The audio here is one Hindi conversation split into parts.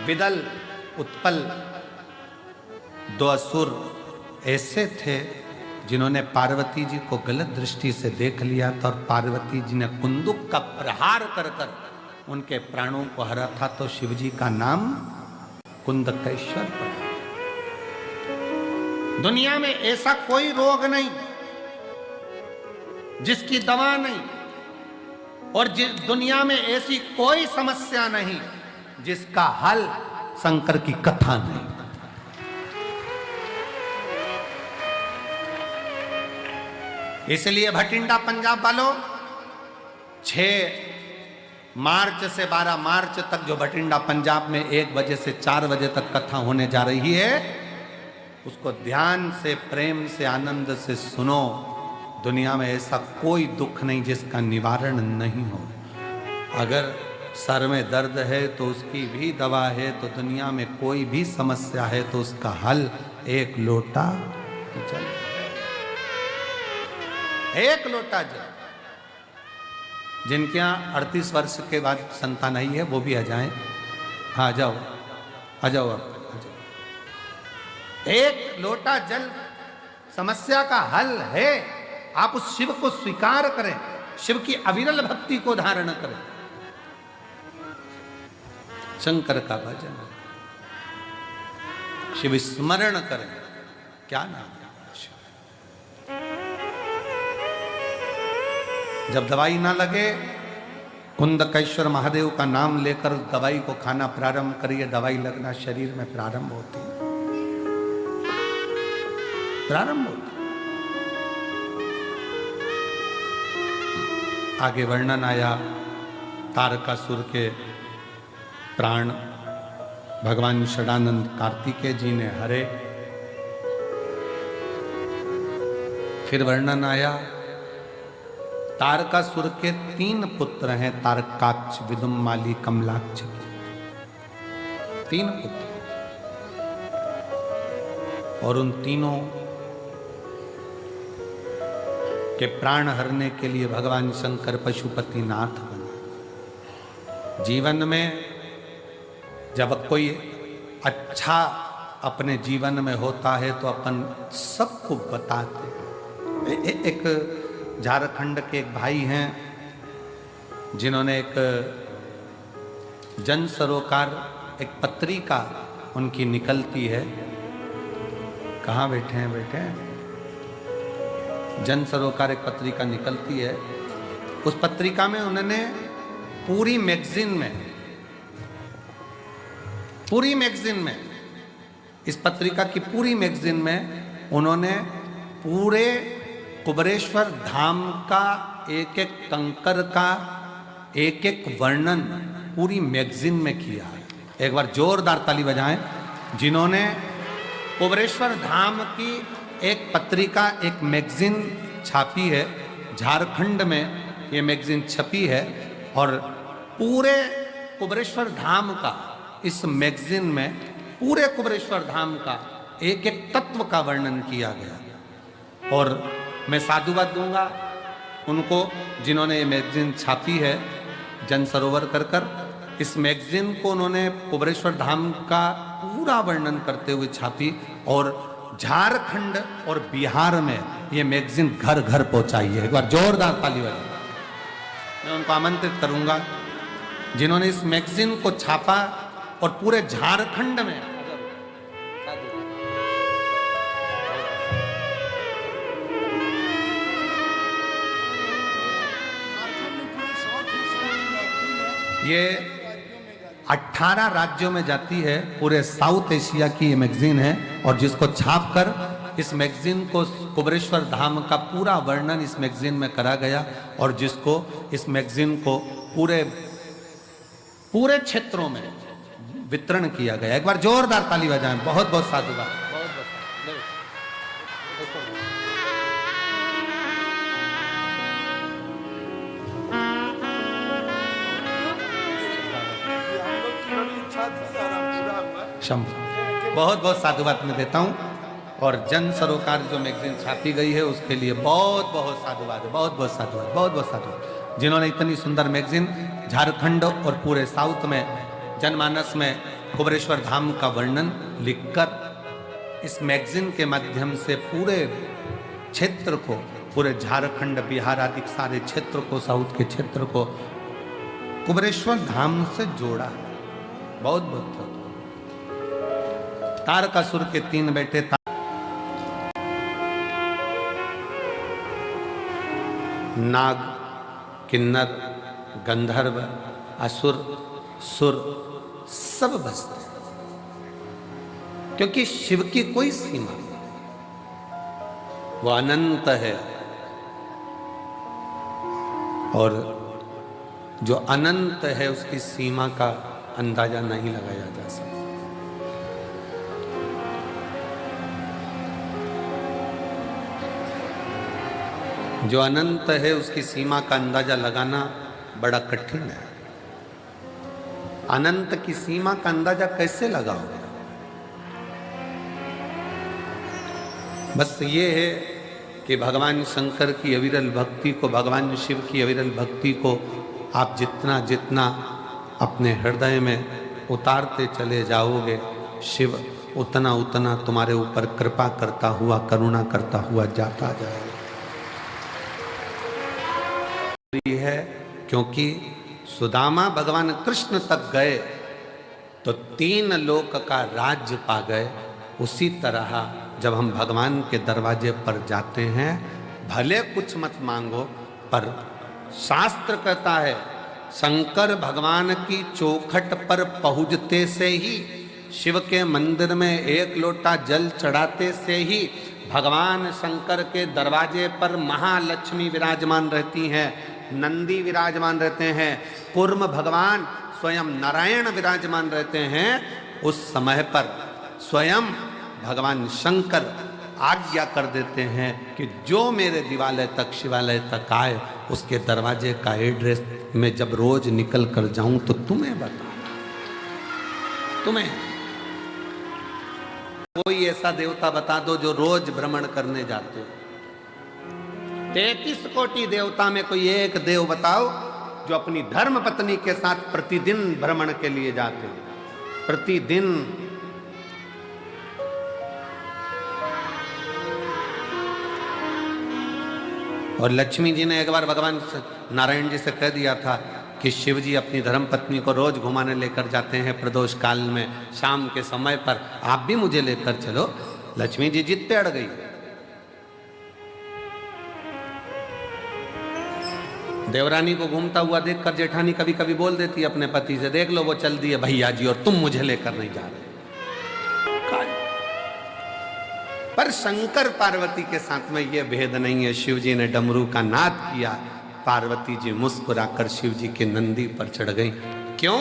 विदल, उत्पल, दो असुर ऐसे थे जिन्होंने पार्वती जी को गलत दृष्टि से देख लिया था, और पार्वती जी ने कुंदुक का प्रहार कर कर उनके प्राणों को हरा था। तो शिव जी का नाम कुंदकेश्वर पड़ा। दुनिया में ऐसा कोई रोग नहीं जिसकी दवा नहीं, और दुनिया में ऐसी कोई समस्या नहीं जिसका हल शंकर की कथा नहीं। इसलिए भटिंडा पंजाब वालों, 6 मार्च से 12 मार्च तक जो भटिंडा पंजाब में 1 बजे से 4 बजे तक कथा होने जा रही है, उसको ध्यान से, प्रेम से, आनंद से सुनो। दुनिया में ऐसा कोई दुख नहीं जिसका निवारण नहीं हो। अगर सर में दर्द है तो उसकी भी दवा है, तो दुनिया में कोई भी समस्या है तो उसका हल एक लोटा जल। 1 लोटा जल। जिनके यहाँ 38 वर्ष के बाद संतान आई है वो भी आ जाएं। हाँ, आ जाओ, आ जाओ आप, आ जाओ। 1 लोटा जल समस्या का हल है। आप उस शिव को स्वीकार करें, शिव की अविरल भक्ति को धारण करें, शंकर का भजन, शिव स्मरण करें। क्या नाम है? जब दवाई ना लगे, कुंदकेश्वर महादेव का नाम लेकर दवाई को खाना प्रारंभ करिए। दवाई लगना शरीर में प्रारंभ होती है, प्रारंभ होती है। आगे वर्णन आया तारकासुर के प्राण भगवान षडानंद कार्तिकेय जी ने हरे। फिर वर्णन आया तारकासुर के 3 पुत्र हैं, तारकाक्ष, विदुम्माली, कमलाक्ष के 3 पुत्र, और उन तीनों के प्राण हरने के लिए भगवान शंकर पशुपति नाथ बने। जीवन में जब कोई अच्छा अपने जीवन में होता है तो अपन सबको बताते हैं। एक झारखंड के एक भाई हैं जिन्होंने एक जन सरोकार, एक पत्रिका उनकी निकलती है। कहाँ बैठे हैं? बैठे हैं। जन सरोकार एक पत्रिका निकलती है। उस पत्रिका में उन्होंने पूरी मैगजीन में इस पत्रिका की पूरी मैगजीन में उन्होंने पूरे कुबेरेश्वर धाम का एक एक कंकर का एक एक वर्णन पूरी मैगजीन में किया है। एक बार जोरदार ताली बजाएं जिन्होंने कुबेरेश्वर धाम की एक पत्रिका, एक मैगजीन छापी है। झारखंड में ये मैगजीन छपी है और पूरे कुबेरेश्वर धाम का, इस मैगजीन में पूरे कुबेरेश्वर धाम का एक एक तत्व का वर्णन किया गया। और मैं साधुवाद दूंगा उनको जिन्होंने ये मैगजीन छापी है, जन सरोवर कर। इस मैगजीन को उन्होंने कुबेरेश्वर धाम का पूरा वर्णन करते हुए छापी, और झारखंड और बिहार में ये मैगजीन घर घर पहुंचाई है। एक बार जोरदार ताली बजाएं। मैं उनको आमंत्रित करूंगा जिन्होंने इस मैगजीन को छापा और पूरे झारखंड में ये 18 राज्यों में जाती है। पूरे साउथ एशिया की ये मैगजीन है, और जिसको छापकर इस मैगजीन को, कुबेरेश्वर धाम का पूरा वर्णन इस मैगजीन में करा गया, और जिसको इस मैगजीन को पूरे क्षेत्रों में वितरण किया गया। एक बार जोरदार ताली बजाएं। बहुत बहुत साधुवाद। बहुत बहुत साधुवाद में देता हूं, और जन सरोकार जो मैगजीन छापी गई है उसके लिए बहुत बहुत साधुवाद है। बहुत बहुत साधुवाद, बहुत बहुत साधुवाद जिन्होंने इतनी सुंदर मैगजीन झारखंड और पूरे साउथ में जनमानस में कुबेरेश्वर धाम का वर्णन लिखकर इस मैगजीन के माध्यम से पूरे क्षेत्र को, पूरे झारखंड, बिहार आदि सारे क्षेत्र को, साउथ के क्षेत्र को कुबेरेश्वर धाम से जोड़ा। बहुत बहुत तारकासुर के 3 बेटे नाग, किन्नर, गंधर्व, असुर, सुर सब बसते, क्योंकि शिव की कोई सीमा नहीं, वो अनंत है। और जो अनंत है उसकी सीमा का अंदाजा नहीं लगाया जा सकता। जो अनंत है उसकी सीमा का अंदाजा लगाना बड़ा कठिन है। अनंत की सीमा का अंदाजा कैसे लगाओगे? बस ये है कि भगवान शंकर की अविरल भक्ति को, भगवान शिव की अविरल भक्ति को आप जितना जितना अपने हृदय में उतारते चले जाओगे, शिव उतना उतना तुम्हारे ऊपर कृपा करता हुआ, करुणा करता हुआ जाता जाएगा। है क्योंकि सुदामा भगवान कृष्ण तक गए तो 3 लोक का राज्य पा गए। उसी तरह जब हम भगवान के दरवाजे पर जाते हैं, भले कुछ मत मांगो, पर शास्त्र कहता है शंकर भगवान की चौखट पर पहुंचते से ही, शिव के मंदिर में 1 लोटा जल चढ़ाते से ही भगवान शंकर के दरवाजे पर महालक्ष्मी विराजमान रहती हैं, नंदी विराजमान रहते हैं, कूर्म भगवान स्वयं नारायण विराजमान रहते हैं। उस समय पर स्वयं भगवान शंकर आज्ञा कर देते हैं कि जो मेरे दिवालय तक, शिवालय तक आए, उसके दरवाजे का एड्रेस मैं जब रोज निकल कर जाऊं तो तुम्हें बताना। तुम्हें कोई ऐसा देवता बता दो जो रोज भ्रमण करने जाते हो। 33 कोटि देवता में कोई एक देव बताओ जो अपनी धर्म पत्नी के साथ प्रतिदिन भ्रमण के लिए जाते हैं, प्रतिदिन। और लक्ष्मी जी ने एक बार भगवान नारायण जी से कह दिया था कि शिव जी अपनी धर्म पत्नी को रोज घुमाने लेकर जाते हैं प्रदोष काल में, शाम के समय पर, आप भी मुझे लेकर चलो। लक्ष्मी जी जिद पे अड़ गई। देवरानी को घूमता हुआ देखकर जेठानी कभी कभी बोल देती है अपने पति से, देख लो वो चल दिए भैया जी और तुम मुझे लेकर नहीं जा रहे। पर शंकर पार्वती के साथ में यह भेद नहीं है। शिव जी ने डमरू का नाद किया, पार्वती जी मुस्कुराकर शिव जी के नंदी पर चढ़ गई। क्यों?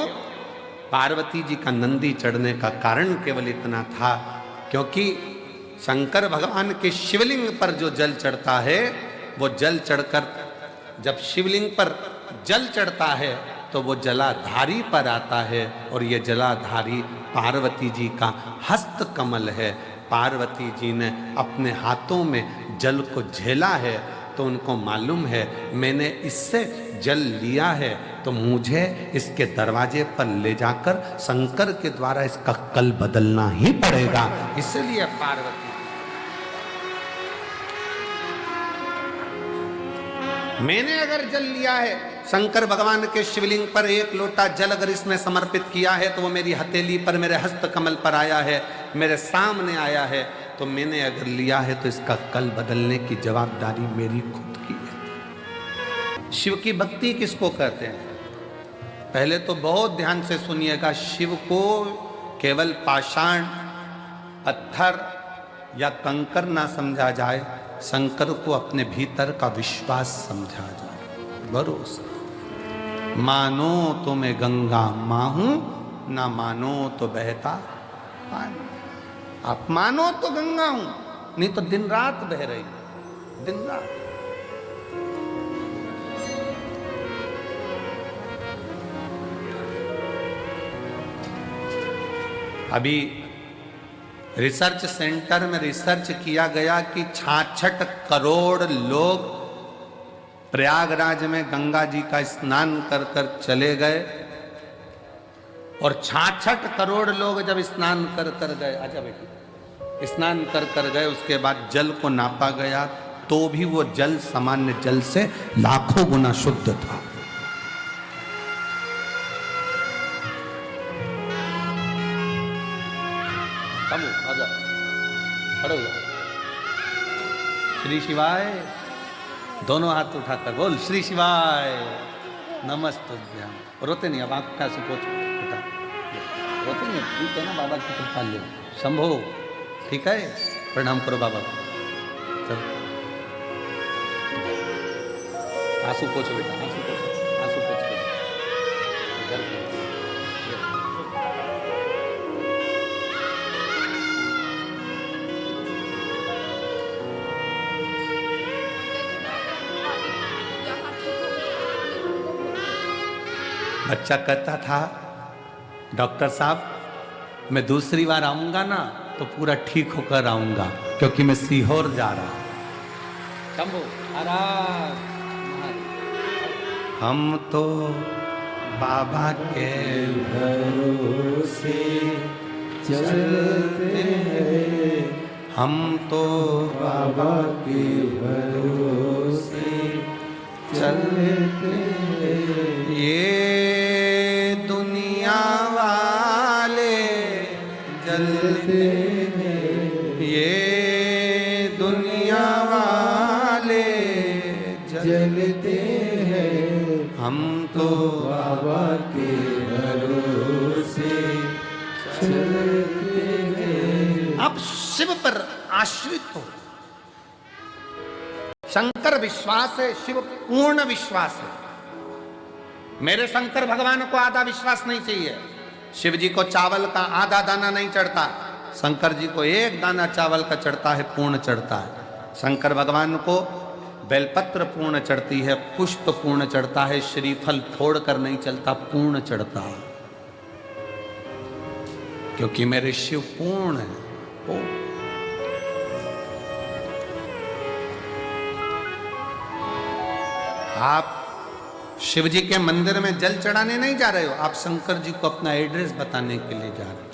पार्वती जी का नंदी चढ़ने का कारण केवल इतना था क्योंकि शंकर भगवान के शिवलिंग पर जो जल चढ़ता है, वो जल चढ़कर जब शिवलिंग पर जल चढ़ता है तो वो जलाधारी पर आता है, और ये जलाधारी पार्वती जी का हस्त कमल है। पार्वती जी ने अपने हाथों में जल को झेला है तो उनको मालूम है मैंने इससे जल लिया है तो मुझे इसके दरवाजे पर ले जाकर शंकर के द्वारा इसका कल बदलना ही पड़ेगा। इसलिए पार्वती, मैंने अगर जल लिया है, शंकर भगवान के शिवलिंग पर 1 लोटा जल अगर इसमें समर्पित किया है तो वो मेरी हथेली पर, मेरे हस्त कमल पर आया है, मेरे सामने आया है, तो मैंने अगर लिया है तो इसका कल बदलने की जवाबदारी मेरी खुद की है। शिव की भक्ति किसको कहते हैं? पहले तो बहुत ध्यान से सुनिएगा। शिव को केवल पाषाण, पत्थर या कंकर ना समझा जाए, शंकर को अपने भीतर का विश्वास समझा जाए, भरोसा। मानो तो मैं गंगा मां हूं, ना मानो तो बहता पानी। आप मानो तो गंगा हूं, नहीं तो दिन रात बह रही, दिन रात। अभी रिसर्च सेंटर में रिसर्च किया गया कि 66 करोड़ लोग प्रयागराज में गंगा जी का स्नान कर कर चले गए, और 66 करोड़ लोग जब स्नान कर कर गए, आजा बेटी, स्नान कर कर गए, उसके बाद जल को नापा गया तो भी वो जल सामान्य जल से लाखों गुना शुद्ध था। आजा, खड़े हो जाओ। श्री शिवाय, दोनों हाथ उठाकर बोल श्री शिवाय नमस्तुभ्यम। रोते नहीं, अब आंख का से पोछ उठा, रोते नहीं, ठीक है ना, बाबा की कृपा ले। शंभो, ठीक है, प्रणाम करो बाबा को। चलो आंसू पोछो बेटा, आंसू पोछो, आंसू पोछ के घर पे। बच्चा कहता था डॉक्टर साहब मैं दूसरी बार आऊंगा ना तो पूरा ठीक होकर आऊंगा, क्योंकि मैं सीहोर जा रहा हूं। शंभो आराम। हम तो बाबा के भरोसे चलते हैं, हम तो बाबा के भरोसे चलते हैं। ये दुनिया वाले जलते हैं, ये दुनिया वाले जलते हैं, हम तो बाबा के भरोसे चलते हैं। आप शिव पर आश्रित हो। शंकर विश्वास है, शिव पूर्ण विश्वास है। मेरे शंकर भगवान को आधा विश्वास नहीं चाहिए। शिव जी को चावल का आधा दाना नहीं चढ़ता, शंकर जी को एक दाना चावल का चढ़ता है, पूर्ण चढ़ता है। शंकर भगवान को बेलपत्र पूर्ण चढ़ती है, पुष्प पूर्ण चढ़ता है, श्रीफल फोड़ कर नहीं चलता, पूर्ण चढ़ता है, क्योंकि मेरे शिव पूर्ण है। आप शिव जी के मंदिर में जल चढ़ाने नहीं जा रहे हो, आप शंकर जी को अपना एड्रेस बताने के लिए जा रहे हो।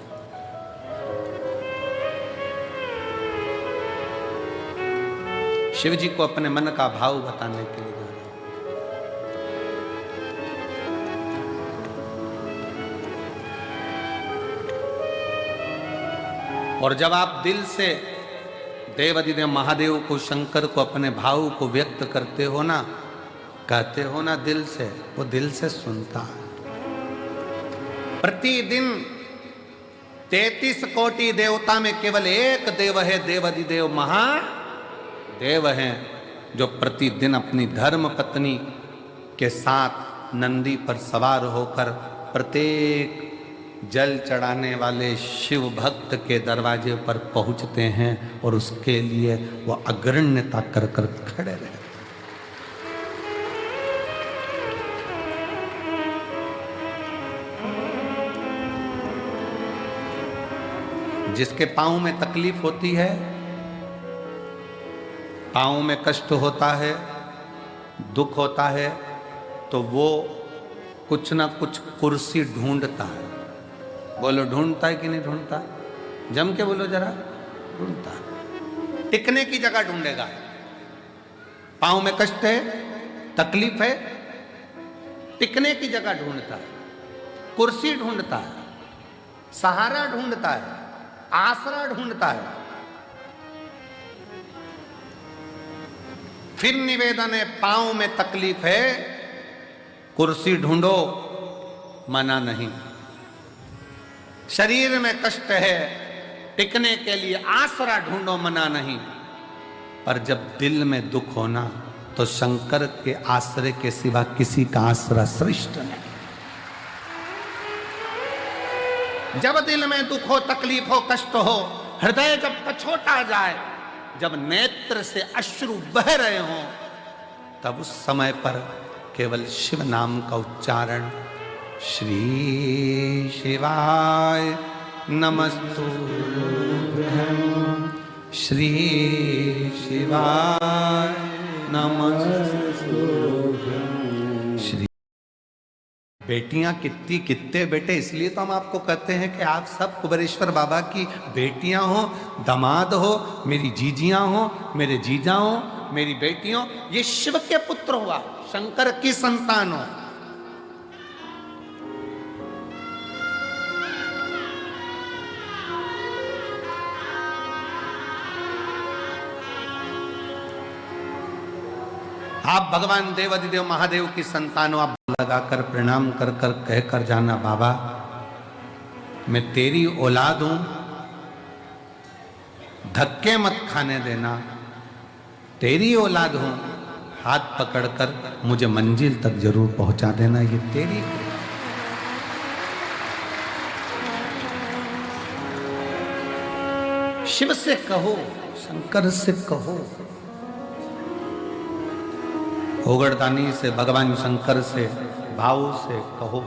शिव जी को अपने मन का भाव बताने के लिए जा रहे हो। और जब आप दिल से देवाधिदेव महादेव को, शंकर को, अपने भाव को व्यक्त करते हो ना, कहते हो ना दिल से, वो दिल से सुनता है। प्रतिदिन 33 कोटि देवता में केवल एक देव है, देवाधिदेव महादेव हैं, जो प्रतिदिन अपनी धर्म पत्नी के साथ नंदी पर सवार होकर प्रत्येक जल चढ़ाने वाले शिव भक्त के दरवाजे पर पहुंचते हैं और उसके लिए वो अग्रण्यता कर कर खड़े रहते हैं। जिसके पांव में तकलीफ होती है, पांव में कष्ट होता है, दुख होता है, तो वो कुछ ना कुछ कुर्सी ढूंढता है। बोलो ढूंढता है कि नहीं ढूंढता? जम के बोलो जरा, ढूंढता है। टिकने की जगह ढूंढेगा। पांव में कष्ट है, तकलीफ है, टिकने की जगह ढूंढता है, कुर्सी ढूंढता है, सहारा ढूंढता है, आसरा ढूंढता है। फिर निवेदन है, पांव में तकलीफ है, कुर्सी ढूंढो, मना नहीं। शरीर में कष्ट है, टिकने के लिए आसरा ढूंढो, मना नहीं। पर जब दिल में दुख होना, तो शंकर के आश्रय के सिवा किसी का आसरा श्रेष्ठ नहीं। जब दिल में दुख हो, तकलीफ हो, कष्ट हो, हृदय जब कछोटा जाए, जब नेत्र से अश्रु बह रहे हो, तब उस समय पर केवल शिव नाम का उच्चारण, श्री शिवाय नमस्तुभ्यं, श्री शिवाय नमस्तुभ्यं, श्री बेटियां कितनी, कितने बेटे, इसलिए तो हम आपको कहते हैं कि आप सब कुबेरेश्वर बाबा की बेटियां हो, दामाद हो, मेरी जीजियां हो, मेरे जीजा हो, मेरी बेटियों, ये शिव के पुत्र हुआ, शंकर की संतान हो। आप भगवान देवाधिदेव महादेव की संतान हो। आप लगाकर प्रणाम कर कर कहकर जाना, बाबा मैं तेरी औलाद हूं, धक्के मत खाने देना, तेरी औलाद हूं, हाथ पकड़कर मुझे मंजिल तक जरूर पहुंचा देना, ये तेरी। शिव से कहो, शंकर से कहो, ओगड़दानी से, भगवान शंकर से भाव से कहो।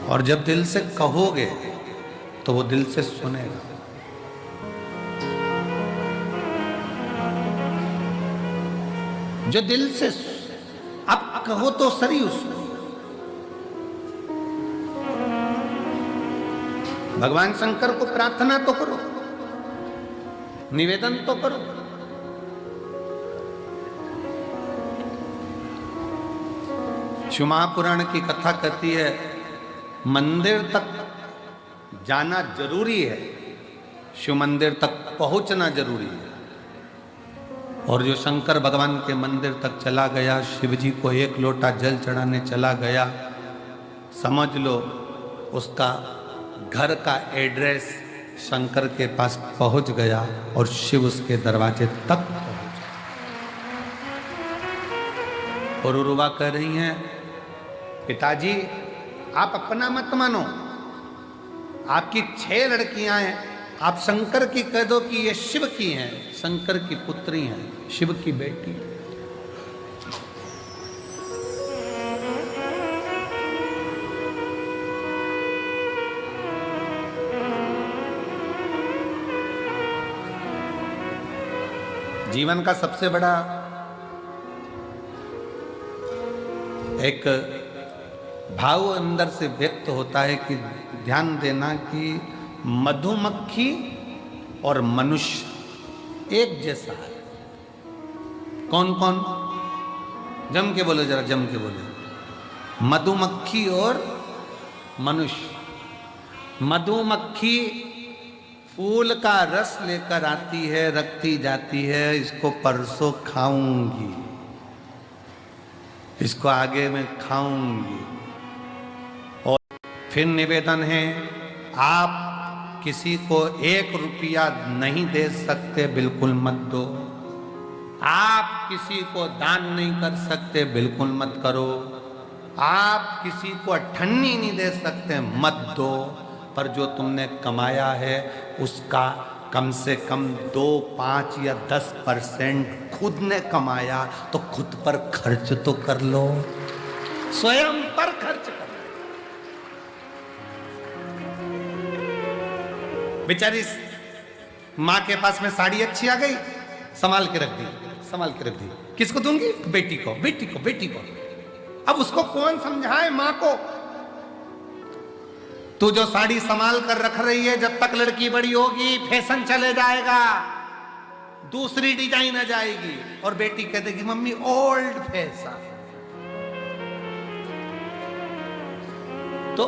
और जब दिल से कहोगे तो वो दिल से सुनेगा। जो दिल से आप कहो तो सही उसको। भगवान शंकर को प्रार्थना तो करो, निवेदन तो करो। शिव महापुराण की कथा कहती है मंदिर तक जाना जरूरी है, शिव मंदिर तक पहुंचना जरूरी है। और जो शंकर भगवान के मंदिर तक चला गया, शिव जी को एक लोटा जल चढ़ाने चला गया, समझ लो उसका घर का एड्रेस शंकर के पास पहुंच गया और शिव उसके दरवाजे तक पहुंच गया। और उर्वा कह रही हैं, पिताजी आप अपना मत मानो, आपकी 6 लड़कियां हैं, आप शंकर की कह दो कि ये शिव की हैं, शंकर की पुत्री हैं, शिव की बेटी। जीवन का सबसे बड़ा एक भाव अंदर से व्यक्त होता है कि ध्यान देना कि मधुमक्खी और मनुष्य एक जैसा है। कौन कौन? जम के बोलो, जरा जम के बोलो। मधुमक्खी और मनुष्य। मधुमक्खी फूल का रस लेकर आती है, रखती जाती है, इसको परसों खाऊंगी, इसको आगे में खाऊंगी। और फिर निवेदन है, आप किसी को 1 रुपया नहीं दे सकते, बिल्कुल मत दो। आप किसी को दान नहीं कर सकते, बिल्कुल मत करो। आप किसी को अठन्नी नहीं दे सकते, मत दो। पर जो तुमने कमाया है उसका कम से कम 2, 5 या 10% खुद ने कमाया तो खुद पर खर्च तो कर लो, स्वयं पर खर्च कर लो। बेचारी माँ के पास में साड़ी अच्छी आ गई, संभाल के रख दी, संभाल के रख दी। किसको दूंगी? बेटी को, बेटी को, बेटी को। अब उसको कौन समझाए माँ को? तू जो साड़ी संभाल कर रख रही है, जब तक लड़की बड़ी होगी फैशन चले जाएगा, दूसरी डिजाइन आ जाएगी और बेटी कह देगी मम्मी ओल्ड फैशन। तो